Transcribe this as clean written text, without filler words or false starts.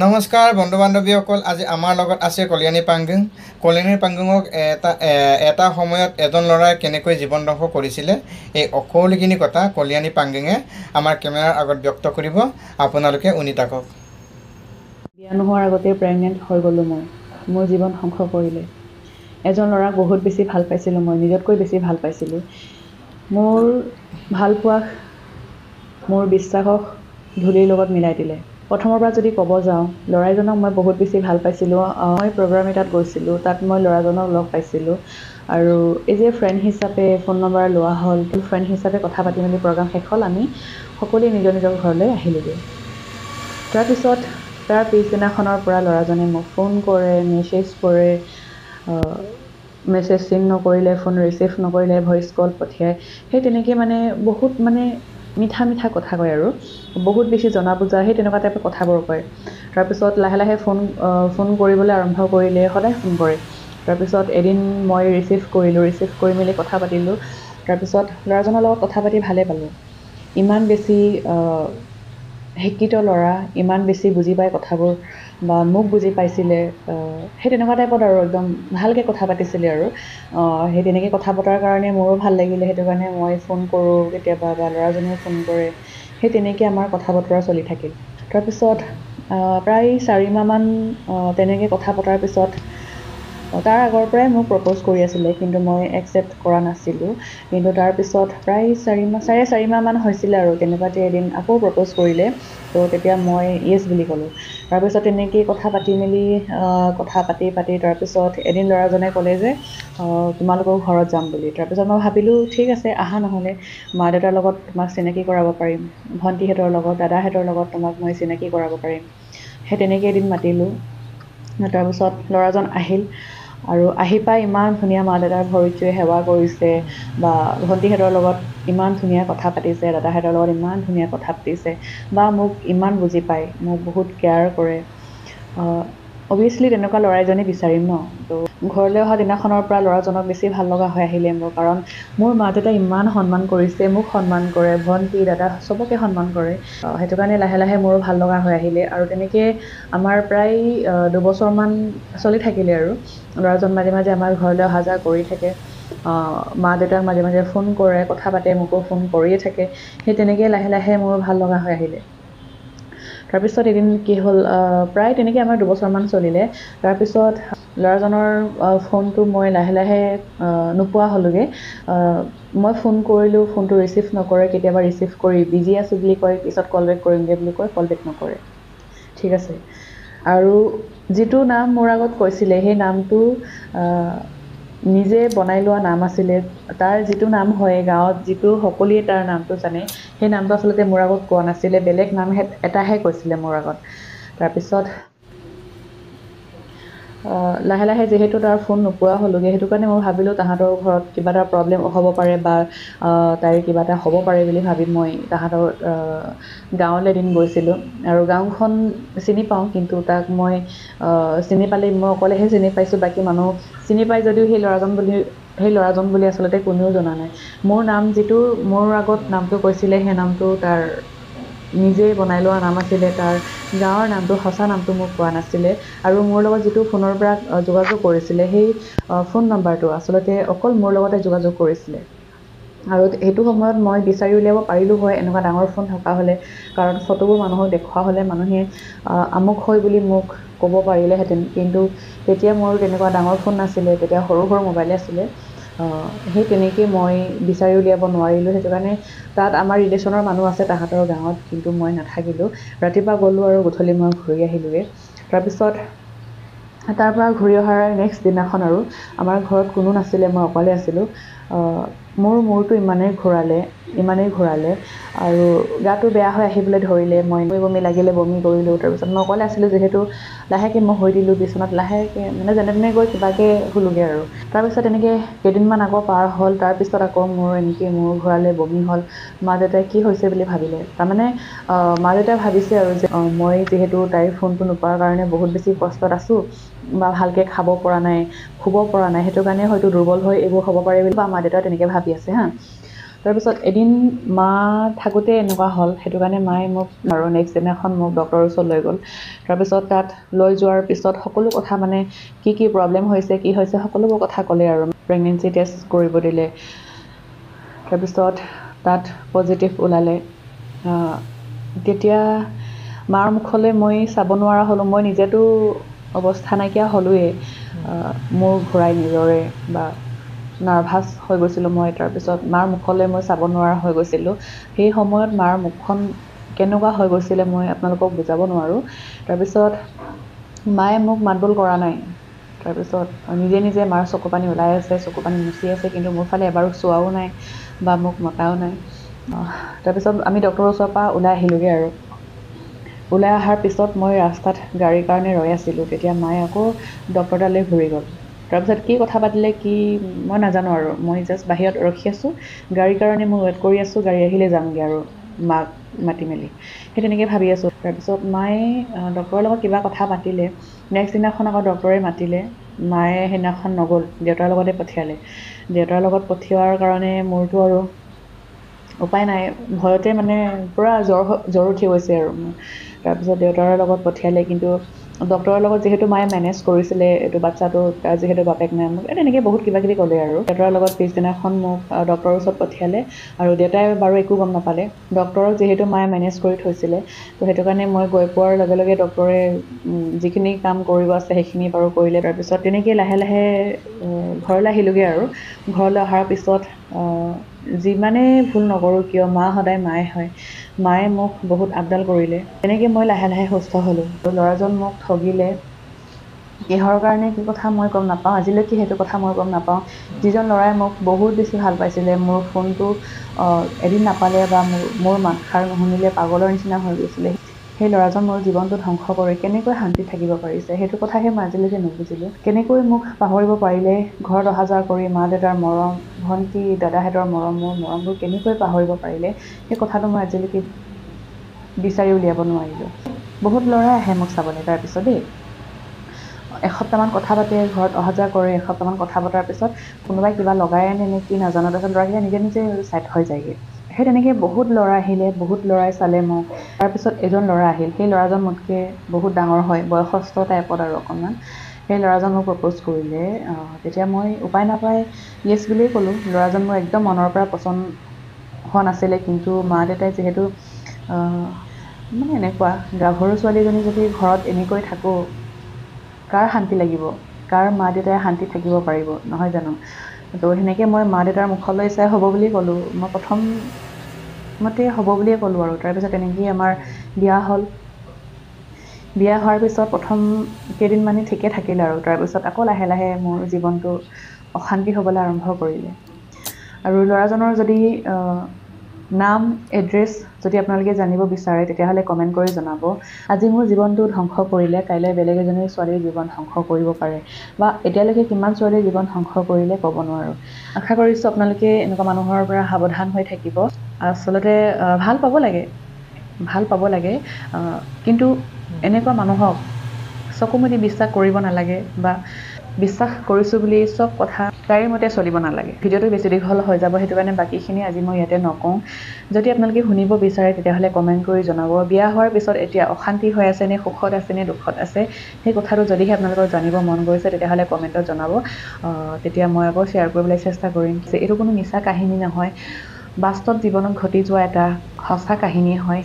নমস্কাৰ বন্ধু বান্ধৱীসকল, আজি আমাৰ লগত আছে কল্যাণী পাংগুং। কল্যাণী পাংগুঙক এটা সময়ত এজন ল'ৰাই কেনেকৈ জীৱন ধ্বংস কৰিছিলে, এই সকলোখিনি কথা কল্যাণী পাংগুঙে আমাৰ কেমেৰাৰ আগত ব্যক্ত কৰিব। আপোনালোকে শুনি থাকক। বিয়া নোহোৱাৰ আগতে প্ৰেগনেণ্ট হৈ গ'লোঁ মই। মোৰ জীৱন ধ্বংস কৰিলে। এজন ল'ৰাক বহুত বেছি ভাল পাইছিলোঁ মই, নিজতকৈ বেছি ভাল পাইছিলোঁ। মোৰ ভালপোৱাক, মোৰ বিশ্বাসক ধূলিৰ লগত মিলাই দিলে। প্ৰথমৰ পৰা যদি ক'ব যাওঁ, ল'ৰাজনক মই বহুত বেছি ভাল পাইছিলোঁ। মই প্ৰগ্ৰাম এটাত গৈছিলোঁ, তাত মই ল'ৰাজনক লগ পাইছিলোঁ আৰু এই যে ফ্ৰেণ্ড হিচাপে ফোন নম্বৰ লোৱা হ'ল, ফ্ৰেণ্ড হিচাপে কথা পাতি মেলি প্ৰগ্ৰাম শেষ হ'ল, আমি সকলোৱে নিজৰ নিজৰ ঘৰলৈ আহিলোগৈ। তাৰপিছত তাৰ পিছদিনাখনৰ পৰা ল'ৰাজনে মোক ফোন কৰে, মেছেজ কৰে, মেছেজ চিন নকৰিলে, ফোন ৰিচিভ নকৰিলে, ভইচ কল পঠিয়ায়। সেই তেনেকৈ বহুত মিঠা মিঠা কথা কয় আৰু বহুত বেছি জনা বুজা সেই তেনেকুৱা টাইপৰ কথাবোৰ কয়। তাৰপিছত লাহে লাহে ফোন কৰিবলৈ আৰম্ভ কৰিলে, সদায় ফোন কৰে। তাৰপিছত এদিন মই ৰিচিভ কৰি মেলি কথা পাতিলোঁ। তাৰপিছত ল'ৰাজনৰ লগত কথা পাতি ভালেই পালোঁ। ইমান বেছি শিক্ষিত ল'ৰা, ইমান বেছি বুজি পায় কথাবোৰ, বা মোক বুজি পাইছিলে, সেই তেনেকুৱা টাইপত আৰু একদম ভালকৈ কথা পাতিছিলে আৰু সেই তেনেকৈ কথা পতাৰ কাৰণে মোৰো ভাল লাগিলে। সেইটো কাৰণে মই ফোন কৰোঁ কেতিয়াবা, বা ল'ৰাজনেও ফোন কৰে। সেই তেনেকৈ আমাৰ কথা বতৰা চলি থাকিল। তাৰপিছত প্ৰায় 4 মাহমান তেনেকৈ কথা পতাৰ পিছত তাৰ আগৰ পৰাই মোক প্ৰপ'জ কৰি আছিলে, কিন্তু মই একচেপ্ট কৰা নাছিলোঁ। কিন্তু তাৰপিছত প্ৰায় 4 মাহমান হৈছিলে আৰু তেনেকুৱাতে এদিন আকৌ প্ৰপ'জ কৰিলে। তো তেতিয়া মই য়েছ বুলি ক'লোঁ। তাৰপিছত তেনেকেই কথা পাতি তাৰপিছত এদিন ল'ৰাজনে ক'লে যে তোমালোকৰ ঘৰত যাম বুলি। তাৰপিছত মই ভাবিলোঁ ঠিক আছে, আহা, নহ'লে মা দেউতাৰ লগত তোমাক চিনাকি কৰাব পাৰিম, ভণ্টিহঁতৰ লগত, দাদাহঁতৰ লগত তোমাক মই চিনাকি কৰাব পাৰিম। সেই তেনেকৈ এদিন মাতিলোঁ। তাৰপিছত ল'ৰাজন আহিল আৰু আহি পাই ইমান ধুনীয়া মা দেউতাৰ ভৰিত চুই সেৱা কৰিছে, বা ভণ্টিহঁতৰ লগত ইমান ধুনীয়া কথা পাতিছে, দাদাহঁতৰ লগত ইমান ধুনীয়া কথা পাতিছে, বা মোক ইমান বুজি পায়, মোক বহুত কেয়াৰ কৰে। অভিয়াছলি তেনেকুৱা ল'ৰা এজনেই বিচাৰিম ন। তো ঘৰলৈ অহা দিনাখনৰ পৰা ল'ৰাজনক বেছি ভাল লগা হৈ আহিলে মোৰ, কাৰণ মোৰ মা দেউতাই ইমান সন্মান কৰিছে, মোক সন্মান কৰে, ভণ্টি দাদা চবকে সন্মান কৰে। সেইটো কাৰণে লাহে লাহে মোৰো ভাল লগা হৈ আহিলে আৰু তেনেকৈ আমাৰ প্ৰায় 2 বছৰমান চলি থাকিলে আৰু ল'ৰাজন মাজে মাজে আমাৰ ঘৰলৈ অহা যোৱা কৰি থাকে। মা দেউতাক মাজে মাজে ফোন কৰে, কথা পাতে, মোকো ফোন কৰিয়ে থাকে। সেই তেনেকৈ লাহে লাহে মোৰ ভাল লগা হৈ আহিলে। তাৰপিছত এদিন কি হ'ল, প্ৰায় তেনেকৈ আমাৰ 2 বছৰমান চলিলে। তাৰপিছত ল'ৰাজনৰ ফোনটো মই লাহে লাহে নোপোৱা হ'লোগৈ। মই ফোন কৰিলোঁ, ফোনটো ৰিচিভ নকৰে, কেতিয়াবা ৰিচিভ কৰি বিজি আছোঁ বুলি কয়, পিছত কল বেক কৰিমগৈ বুলি কয়, কল বেক নকৰে। ঠিক আছে। আৰু যিটো নাম মোৰ আগত কৈছিলে, সেই নামটো নিজে বনাই লোৱা নাম আছিলে। তাৰ যিটো নাম হয় গাঁৱত, যিটো সকলোৱে তাৰ নামটো জানে, সেই নামটো আচলতে মোৰ আগত কোৱা নাছিলে, বেলেগ নাম এটাহে কৈছিলে মোৰ আগত। তাৰপিছত লাহে লাহে যিহেতু তাৰ ফোন নোপোৱা হ'লোগৈ, সেইটো কাৰণে মই ভাবিলোঁ তাহাঁতৰ ঘৰত কিবা এটা প্ৰব্লেম হ'ব পাৰে, বা তাইৰ কিবা এটা হ'ব পাৰে বুলি ভাবি মই তাহাঁতৰ গাঁৱলৈ এদিন গৈছিলোঁ। আৰু গাঁওখন চিনি পাওঁ, কিন্তু তাক মই চিনি পালে মই অকলেহে চিনি পাইছোঁ, বাকী মানুহ চিনি পাই যদিও সেই ল'ৰাজন বুলি আচলতে কোনেও জনা নাই। মোৰ নাম যিটো মোৰ আগত নামটো কৈছিলে, সেই নামটো তাৰ নিজেই বনাই লোৱা নাম আছিলে। তাৰ গাঁৱৰ নামটো, সঁচা নামটো মোক কোৱা নাছিলে। আৰু মোৰ লগত যিটো ফোনৰ পৰা যোগাযোগ কৰিছিলে, সেই ফোন নম্বৰটো আচলতে অকল মোৰ লগতে যোগাযোগ কৰিছিলে। আৰু সেইটো সময়ত মই বিচাৰি উলিয়াব পাৰিলোঁ হয় এনেকুৱা ডাঙৰ ফোন থকা হ'লে, কাৰণ ফটোবোৰ মানুহক দেখুওৱা হ'লে মানুহে আমুক হয় বুলি মোক ক'ব পাৰিলেহেঁতেন। কিন্তু তেতিয়া মোৰ তেনেকুৱা ডাঙৰ ফোন নাছিলে, তেতিয়া সৰু সৰু মোবাইলে আছিলে। সেই তেনেকৈ মই বিচাৰি উলিয়াব নোৱাৰিলোঁ। সেইটো কাৰণে তাত আমাৰ ৰিলেশ্যনৰ মানুহ আছে তাহাঁতৰ গাঁৱত, কিন্তু মই নাথাকিলোঁ। ৰাতিপুৱা গ'লোঁ আৰু গধূলি মই ঘূৰি আহিলোঁগৈ। তাৰপিছত তাৰ পৰা ঘূৰি অহাৰ নেক্সট দিনাখন আৰু আমাৰ ঘৰত কোনো নাছিলে, মই অকলে আছিলোঁ। মোৰ মূৰটো ইমানেই ঘূৰালে আৰু গাটো বেয়া হৈ আহিবলৈ ধৰিলে। মই বমি লাগিলে, বমি কৰিলোঁ। তাৰপিছত মই অকলে আছিলোঁ যিহেতু, লাহেকৈ মই শুই দিলোঁ বিচনাত, লাহেকৈ যেনে তেনে গৈ কিবাকৈ শুলোগৈ আৰু। তাৰপিছত এনেকৈ কেইদিনমান আকৌ পাৰ হ'ল। তাৰপিছত আকৌ মোৰ এনেকৈ মূৰ ঘূৰালে, বমি হ'ল। মা দেউতাই কি হৈছে বুলি ভাবিলে। তাৰমানে মা দেউতাই ভাবিছে আৰু যে মই যিহেতু তাইৰ ফোনটো নোপোৱাৰ কাৰণে বহুত বেছি কষ্টত আছোঁ, বা ভালকৈ খাব পৰা নাই, শুব পৰা নাই, সেইটো কাৰণে হয়তো দুৰ্বল হৈ এইবোৰ হ'ব পাৰে বুলি মা দেউতাই তেনেকৈ ভাবি আছে হা। তাৰপিছত এদিন মা থাকোঁতে এনেকুৱা হ'ল, সেইটো কাৰণে মায়ে মোক আৰু নেক্সট দিনাখন মোক ডক্টৰৰ ওচৰত লৈ গ'ল। তাৰপিছত তাত লৈ যোৱাৰ পিছত সকলো কথা মানে কি প্ৰব্লেম হৈছে, কি হৈছে সকলোবোৰ কথা ক'লে আৰু প্ৰেগনেঞ্চি টেষ্ট কৰিব দিলে। তাৰপিছত তাত পজিটিভ ওলালে। তেতিয়া মাৰ মুখলৈ মই চাব নোৱাৰা হ'লোঁ। মই নিজেতো অৱস্থা নাইকিয়া হ'লোৱেই, মোৰ ঘূৰাই নিজৰে বা নাৰ্ভাছ হৈ গৈছিলোঁ মই। তাৰপিছত মাৰ মুখলৈ মই চাব নোৱাৰা হৈ গৈছিলোঁ। সেই সময়ত মাৰ মুখখন কেনেকুৱা হৈ গৈছিলে মই আপোনালোকক বুজাব নোৱাৰোঁ। তাৰপিছত মায়ে মোক মাতবোল কৰা নাই। তাৰপিছত নিজে নিজে মাৰ চকু পানী ওলাই আছে, চকু পানী মুচি আছে, কিন্তু মোৰ ফালে এবাৰো চোৱাও নাই বা মোক মতাও নাই। তাৰপিছত আমি ডক্টৰৰ ওচৰৰ পৰা ওলাই আহিলোঁগৈ আৰু ওলাই অহাৰ পিছত মই ৰাস্তাত গাড়ীৰ কাৰণে ৰৈ আছিলোঁ। তেতিয়া মায়ে আকৌ ডক্টৰ তালৈ ঘূৰি গ'ল। তাৰপিছত কি কথা পাতিলে কি মই নাজানো আৰু মই জাষ্ট বাহিৰত ৰখি আছোঁ, গাড়ীৰ কাৰণে মই ৱেইট কৰি আছোঁ, গাড়ী আহিলে যামগৈ আৰু মাক মাতি মেলি সেই তেনেকৈ ভাবি আছোঁ। তাৰপিছত মায়ে ডক্টৰৰ লগত কিবা কথা পাতিলে। নেক্সট দিনাখন আকৌ ডক্টৰে মাতিলে। মায়ে সেইদিনাখন নগ'ল, দেউতাৰ লগতে পঠিয়ালে। দেউতাৰ লগত পঠিওৱাৰ কাৰণে মোৰতো আৰু উপায় নাই, ভয়তে মানে পূৰা জ্বৰ উঠি গৈছে আৰু মোৰ। তাৰপিছত দেউতাৰ লগত পঠিয়ালে, কিন্তু ডক্টৰৰ লগত যিহেতু মায়ে মেনেজ কৰিছিলে এইটো বাচ্চাটো, তাৰ যিহেতু বাপেক নাই, মোক তেনেকৈ বহুত কিবাকিবি ক'লে আৰু দেউতাৰ লগত পিছদিনাখন মোক ডক্টৰৰ ওচৰত পঠিয়ালে। আৰু দেউতাই বাৰু একো গম নাপালে, ডক্টৰক যিহেতু মায়ে মেনেজ কৰি থৈছিলে, তো সেইটো কাৰণে মই গৈ পোৱাৰ লগে লগে ডক্টৰে যিখিনি কাম কৰিব আছে সেইখিনি বাৰু কৰিলে। তাৰপিছত তেনেকৈ লাহে লাহে ঘৰলৈ আহিলোঁগৈ আৰু ঘৰলৈ অহাৰ পিছত যিমানেই ভুল নকৰোঁ কিয়, মা সদায় মায়ে হয়। মায়ে মোক বহুত আপডাল কৰিলে। তেনেকৈ মই লাহে লাহে সুস্থ হ'লোঁ। ল'ৰাজন মোক ঠগিলে, কিহৰ কাৰণে কি কথা মই গম নাপাওঁ, আজিলৈকে সেইটো কথা মই গম নাপাওঁ। যিজন ল'ৰাই মোক বহুত বেছি ভাল পাইছিলে, মোৰ ফোনটো এদিন নাপালে বা মোৰ মাতষাৰ নুশুনিলে পাগলৰ নিচিনা হৈ গৈছিলে, সেই ল'ৰাজন মোৰ জীৱনটো ধ্বংস কৰি কেনেকৈ শান্তিত থাকিব পাৰিছে, সেইটো কথাহে মই আজিলৈকে নুবুজিলোঁ। কেনেকৈ মোক পাহৰিব পাৰিলে, ঘৰত অহা যোৱা কৰি মা দেউতাৰ মৰম, ভণ্টি দাদাহঁতৰ মৰম, মোৰ মৰমবোৰ কেনেকৈ পাহৰিব পাৰিলে, সেই কথাটো মই আজিলৈকে বিচাৰি উলিয়াব নোৱাৰিলোঁ। বহুত ল'ৰাই আহে মোক চাবলৈ। তাৰপিছত এসপ্তাহমান কথা পাতে, ঘৰত অহা যোৱা কৰে। এসপ্তাহমান কথা পতাৰ পিছত কোনোবাই কিবা লগাই আনে নে কি নাজানো, তাৰপিছত ল'ৰাকেইটা নিজে নিজে ছেট হৈ যায়গৈ। সেই তেনেকৈ বহুত ল'ৰা আহিলে, বহুত ল'ৰাই চালে মোক। তাৰপিছত এজন ল'ৰা আহিল, সেই ল'ৰাজন মোতকৈ বহুত ডাঙৰ হয়, বয়সস্থ টাইপত আৰু অকণমান। সেই ল'ৰাজন মোক প্ৰপ'জ কৰিলে। তেতিয়া মই উপায় নাপাই য়েছ বুলিয়েই ক'লোঁ। ল'ৰাজন মোৰ একদম মনৰ পৰা পচন্দ হোৱা নাছিলে, কিন্তু মা দেউতাই যিহেতু মানে এনেকুৱা গাভৰু ছোৱালীজনী যদি ঘৰত এনেকৈ থাকোঁ, কাৰ শান্তি লাগিব, কাৰ মা দেউতাই শান্তিত থাকিব পাৰিব, নহয় জানো? তো সেনেকৈ মই মা দেউতাৰ মুখলৈ চাই হ'ব বুলি ক'লোঁ। মই প্ৰথমতে হ'ব বুলিয়ে ক'লোঁ আৰু তাৰপিছত তেনেকেই আমাৰ বিয়া হ'ল। বিয়া হোৱাৰ পিছত প্ৰথম কেইদিনমানে ঠিকে থাকিলে আৰু তাৰপিছত আকৌ লাহে লাহে মোৰ জীৱনটো অশান্তি হ'বলৈ আৰম্ভ কৰিলে। আৰু ল'ৰাজনৰ যদি নাম এড্ৰেছ যদি আপোনালোকে জানিব বিচাৰে তেতিয়াহ'লে কমেণ্ট কৰি জনাব। আজি মোৰ জীৱনটো ধ্বংস কৰিলে, কাইলৈ বেলেগ এজনী ছোৱালীৰ জীৱন ধ্বংস কৰিব পাৰে, বা এতিয়ালৈকে কিমান ছোৱালীৰ জীৱন ধ্বংস কৰিলে ক'ব নোৱাৰোঁ। আশা কৰিছোঁ আপোনালোকে এনেকুৱা মানুহৰ পৰা সাৱধান হৈ থাকিব। আচলতে ভাল পাব লাগে, কিন্তু এনেকুৱা মানুহক চকুমুদি বিশ্বাস কৰিব নালাগে, বা বিশ্বাস কৰিছোঁ বুলি চব কথা তাইৰ মতে চলিব নালাগে। ভিডিঅ'টো বেছি দীঘল হৈ যাব, সেইটো কাৰণে বাকীখিনি আজি মই ইয়াতে নকওঁ। যদি আপোনালোকে শুনিব বিচাৰে তেতিয়াহ'লে কমেণ্ট কৰি জনাব। বিয়া হোৱাৰ পিছত এতিয়া অশান্তি হৈ আছে নে, সুখত আছে নে, দুখত আছে, সেই কথাটো যদিহে আপোনালোকৰ জানিব মন গৈছে তেতিয়াহ'লে কমেণ্টত জনাব। তেতিয়া মই আকৌ শ্বেয়াৰ কৰিবলৈ চেষ্টা কৰিম। এইটো কোনো মিছা কাহিনী নহয়, বাস্তৱ জীৱনত ঘটি যোৱা এটা সঁচা কাহিনী হয়।